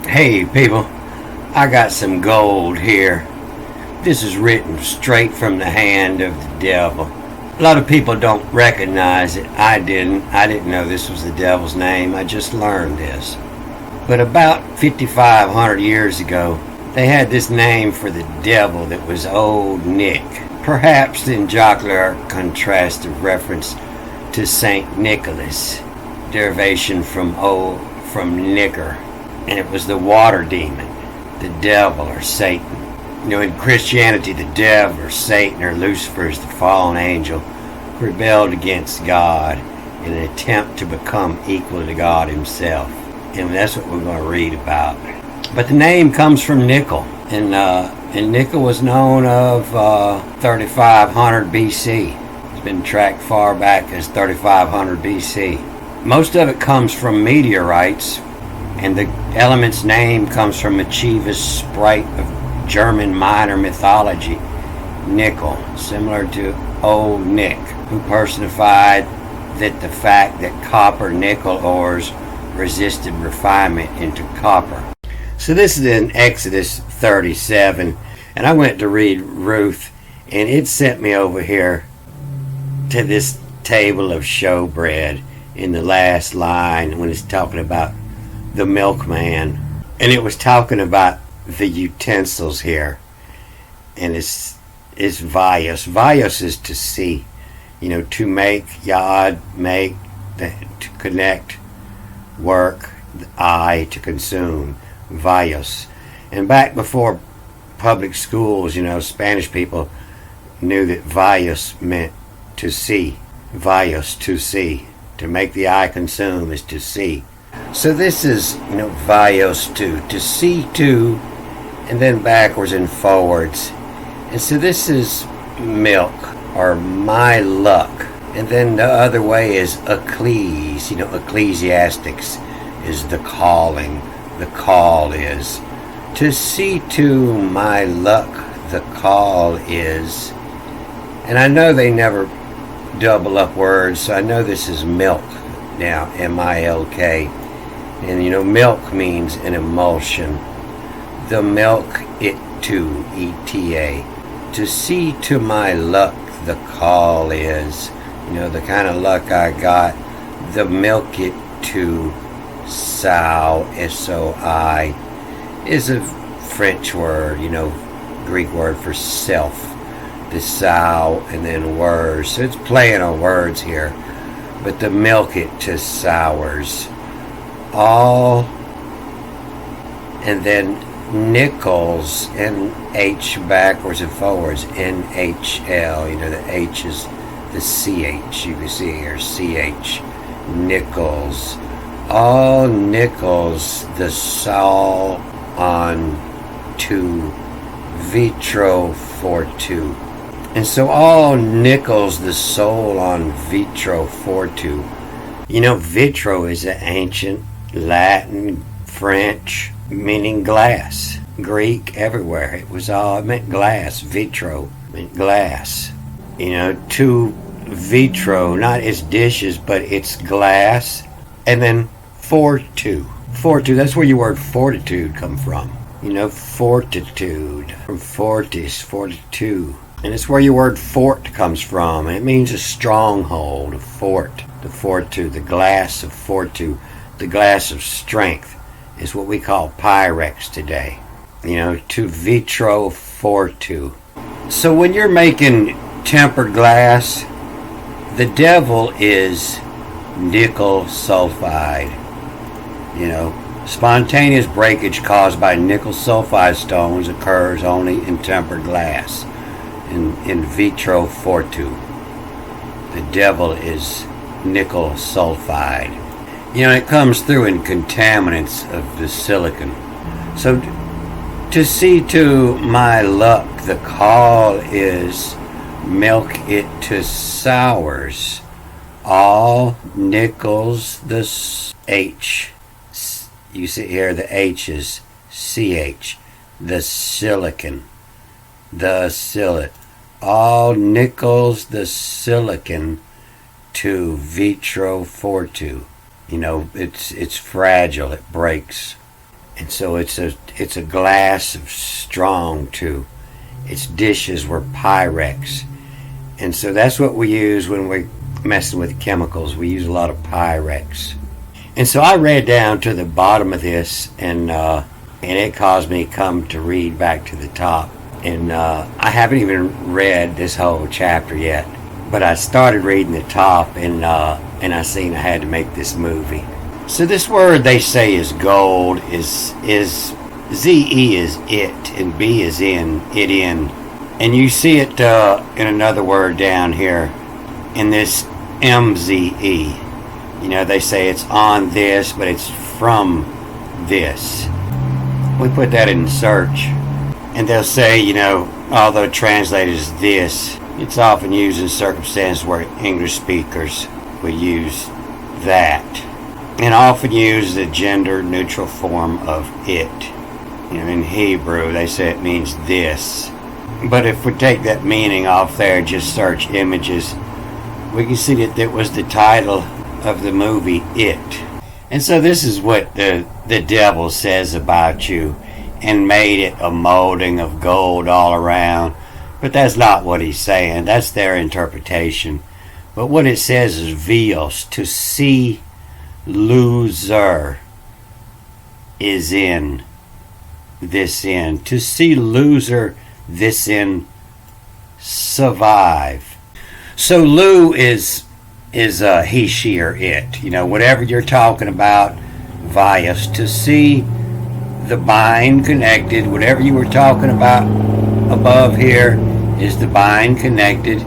Hey people, I got some gold here. This is written straight from the hand of the devil. A lot of people don't recognize it. I didn't know this was the devil's name. I just learned this. But about 5,500 years ago, they had this name for the devil that was Old Nick. Perhaps in jocular contrastive reference to Saint Nicholas, derivation from Nicker. And it was the water demon, the devil or Satan. You know, in Christianity, the devil or Satan or Lucifer is the fallen angel who rebelled against God in an attempt to become equal to God himself. And that's what we're going to read about. But the name comes from nickel. And nickel was known of 3,500 BC. It's been tracked far back as 3,500 BC. Most of it comes from meteorites. And the element's name comes from mischievous sprite of German minor mythology, Nickel, similar to Old Nick, who personified that the fact that copper-nickel ores resisted refinement into copper. So this is in Exodus 37, and I went to read Ruth, and it sent me over here to this table of showbread in the last line when it's talking about the milkman, and it was talking about the utensils here, and it's vios. Vios is to see, you know, to make, yod, make, to connect, work, eye, to consume, vios. And back before public schools, you know, Spanish people knew that vios meant to see. Vios, to see. To make the eye consume is to see. So this is, you know, vios to see to, and then backwards and forwards. And so this is milk, or my luck. And then the other way is ecclesi, you know, ecclesiastics is the calling. The call is. To see to my luck, the call is. And I know they never double up words, so I know this is milk now, M-I-L-K. And you know, milk means an emulsion. The milk it to, E-T-A. To see to my luck, the call is. You know, the kind of luck I got. The milk it to, sow, S-O-I, is a French word, you know, Greek word for self. The sow and then words. So it's playing on words here. But the milk it to sours. All, and then nickels, N-H backwards and forwards, N-H-L, you know, the H is the C-H, you can see here, C-H, nickels, all nickels, the sol on to vitro fortu. And so all nickels, the soul on vitro fortu. You know, vitro is an ancient Latin, French, meaning glass. Greek, everywhere. It meant glass. Vitro meant glass. You know, to vitro, not its dishes, but its glass. And then fortu. Fortu, that's where your word fortitude come from. You know, fortitude. From fortis, fortitude. And it's where your word fort comes from. And it means a stronghold, a fort. The fortu, the glass of fortu, the glass of strength is what we call Pyrex today. You know, to vitro fortu. So when you're making tempered glass, the devil is nickel sulfide. You know, spontaneous breakage caused by nickel sulfide stones occurs only in tempered glass. In vitro fortu. The devil is nickel sulfide. You know, it comes through in contaminants of the silicon. So to see to my luck, the call is milk it to sours. All nickels, the H. You see here the H is CH. The silicon. The silicon. All nickels, the silicon to vitro fortu. You know, it's fragile, it breaks. And so it's a glass of strong too. Its dishes were Pyrex. And so that's what we use when we're messing with chemicals. We use a lot of Pyrex. And so I read down to the bottom of this, and it caused me to come to read back to the top. And I haven't even read this whole chapter yet, but I started reading the top, and I seen I had to make this movie. So this word they say is gold is ZE is it, and B is in, it in. And you see it in another word down here, in this MZE. You know, they say it's on this, but it's from this. We put that in search, and they'll say, you know, although translated as this, it's often used in circumstances where English speakers would use that, and often use the gender-neutral form of it. You know, in Hebrew, they say it means this. But if we take that meaning off there and just search images, we can see that it was the title of the movie It. And so this is what the devil says about you, and made it a molding of gold all around. But that's not what he's saying. That's their interpretation. But what it says is vios, to see loser, is in, this in. To see loser, this in, survive. So Lou is he, she, or it. You know, whatever you're talking about, vios, to see the bind connected, whatever you were talking about above here is the bind connected,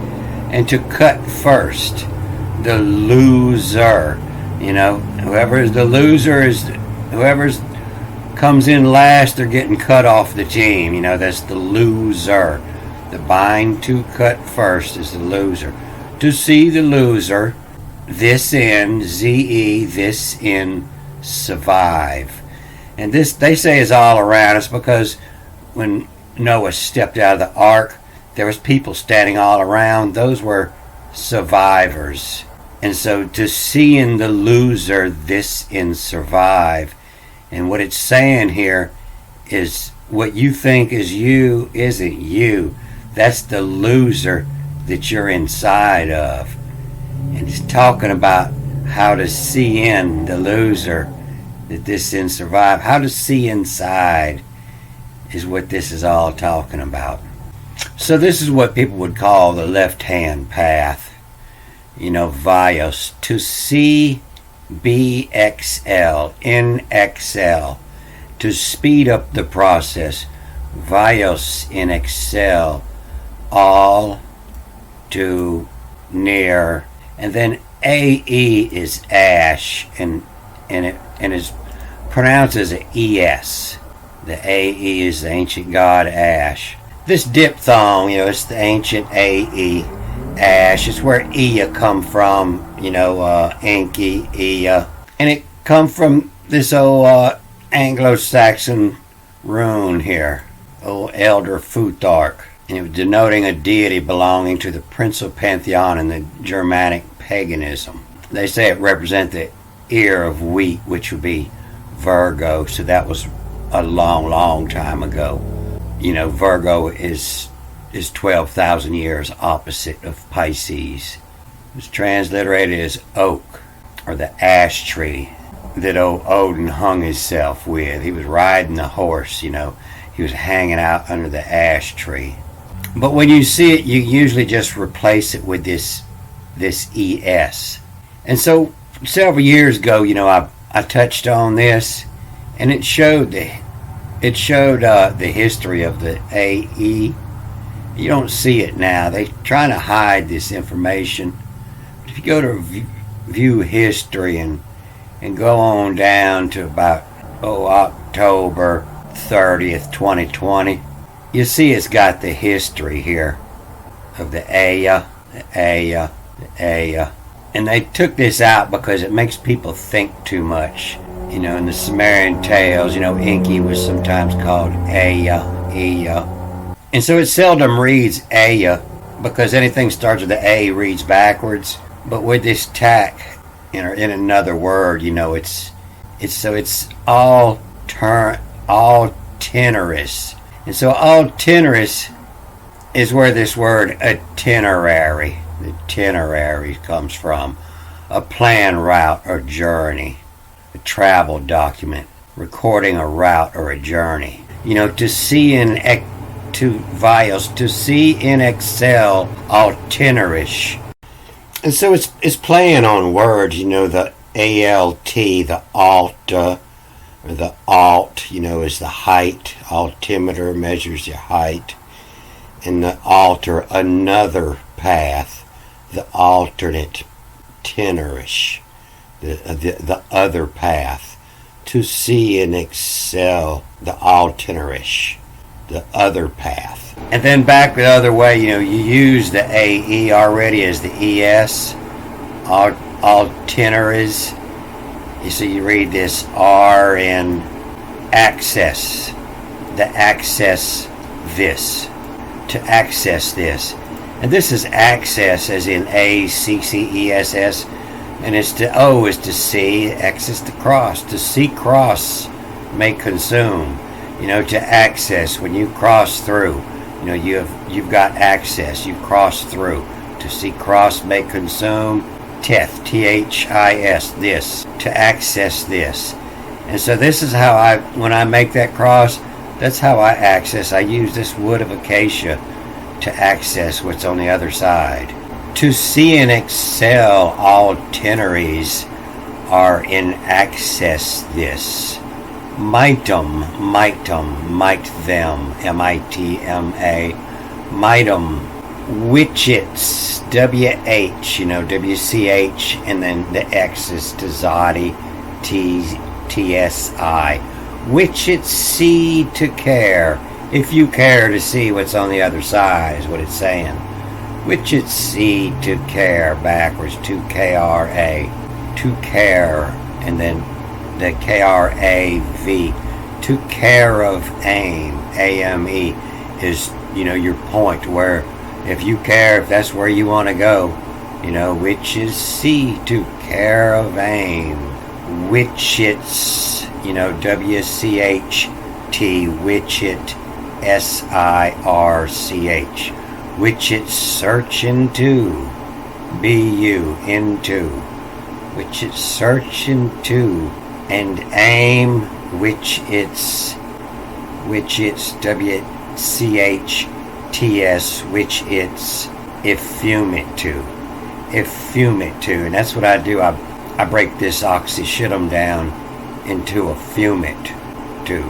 and to cut first, the loser. You know, whoever's the loser is whoever's comes in last, they're getting cut off the team. You know, that's the loser. The bind to cut first is the loser. To see the loser, this in, ZE, this in, survive. And this, they say, is all around us, because when Noah stepped out of the ark, there was people standing all around. Those were survivors. And so to see in the loser, this in, survive. And what it's saying here is what you think is you isn't you. That's the loser that you're inside of. And he's talking about how to see in the loser, that this in, survive. How to see inside is what this is all talking about. So this is what people would call the left-hand path. You know, vios, to see, BXL, in Excel, to speed up the process. Vios in Excel, all, to, near. And then AE is ash, and it's pronounced as an ES. The AE is the ancient god Ash. This diphthong, you know, it's the ancient AE, ash. It's where Ea come from, you know, Enki, Ea. And it come from this old Anglo-Saxon rune here, old Elder Futhark. And it was denoting a deity belonging to the principal pantheon in the Germanic paganism. They say it represents the ear of wheat, which would be Virgo. So that was a long, long time ago. You know, Virgo is 12,000 years opposite of Pisces. It's transliterated as oak, or the ash tree that old Odin hung himself with. He was riding the horse, you know. He was hanging out under the ash tree. But when you see it, you usually just replace it with this ES. And so several years ago, you know, I touched on this, and it showed the history of the AE. You don't see it now. They're trying to hide this information. But if you go to view history and go on down to about October 30th, 2020, you see it's got the history here of the Aya, the Aya, the Aya. And they took this out because it makes people think too much. You know, in the Sumerian tales, you know, Enki was sometimes called Aya, Ea. And so it seldom reads Aya, because anything starts with the A reads backwards. But with this tack in another word, you know, it's all Altinerous. And so altinerous is where this word itinerary, comes from. A plan, route, or journey. A travel document recording a route or a journey. To see in Excel, altinerous. And so it's playing on words, the ALT, the alta, or the alt, is the height. Altimeter measures your height. And the alter, another path. The alternate, tenorish, the other path. To see and excel, the alternerish, the other path. And then back the other way, you use the AE already as the ES, alterneries. So you read this R in access, the access this, to access this. And this is access as in ACCESS. And it's O is to see, X is to cross. To see cross, may consume. To access, when you cross through, you've got access. You cross through. To see cross, may consume. Teth, THIS, this. To access this. And so this is how when I make that cross, that's how I access. I use this wood of acacia to access what's on the other side. To see and excel, all teneries are in access this. Might them, might them, MITMA, might them, witchets, WH, WCH, and then the X is to Zodi, TSI. Witchets, see to care, if you care to see what's on the other side, is what it's saying. Which it's C to care backwards, to KRA, to care, and then the KRAV, to care of aim, AME, is, your point where if you care, if that's where you want to go, which is C to care of aim, which it's, WCHT, which it SIRCH. Which it's search into, BU, into, which it's search into, and aim, which it's WCHTS, which it's effumate to, and that's what I do. I break this oxyshittum down into a fumate to,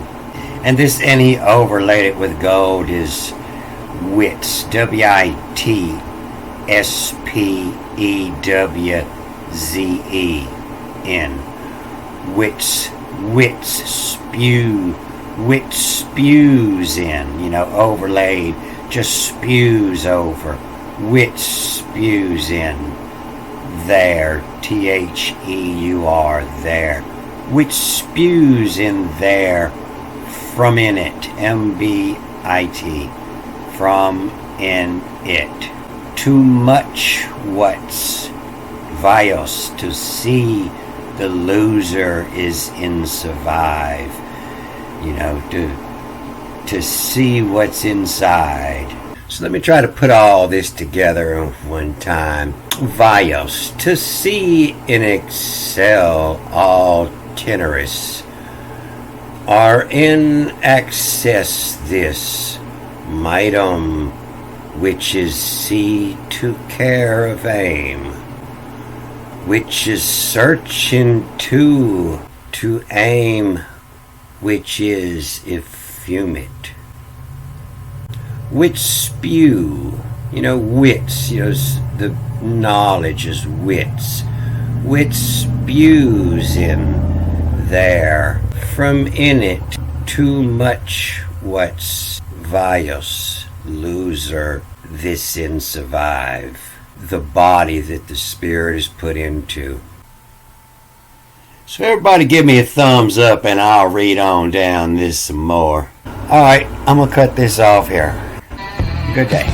and this NE overlaid it with gold is wits, WITSPEWZEN, wits, spew, wit spews in, overlaid, just spews over, wit spews in, there, THEUR, there, which spews in there, from in it, MBIT, from in it. Too much what's vios, to see the loser is in survive, to see what's inside. So let me try to put all this together one time. Vios, to see and excel, all tenorous, are in access this, mightum, which is see to care of aim, which is search into, to aim, which is effumate, which spew, wits, the knowledge is wits, which spews in there, from in it, too much what's vios, loser, this in survive, the body that the spirit is put into. So everybody give me a thumbs up and I'll read on down this some more. Alright, I'm going to cut this off here. Good day.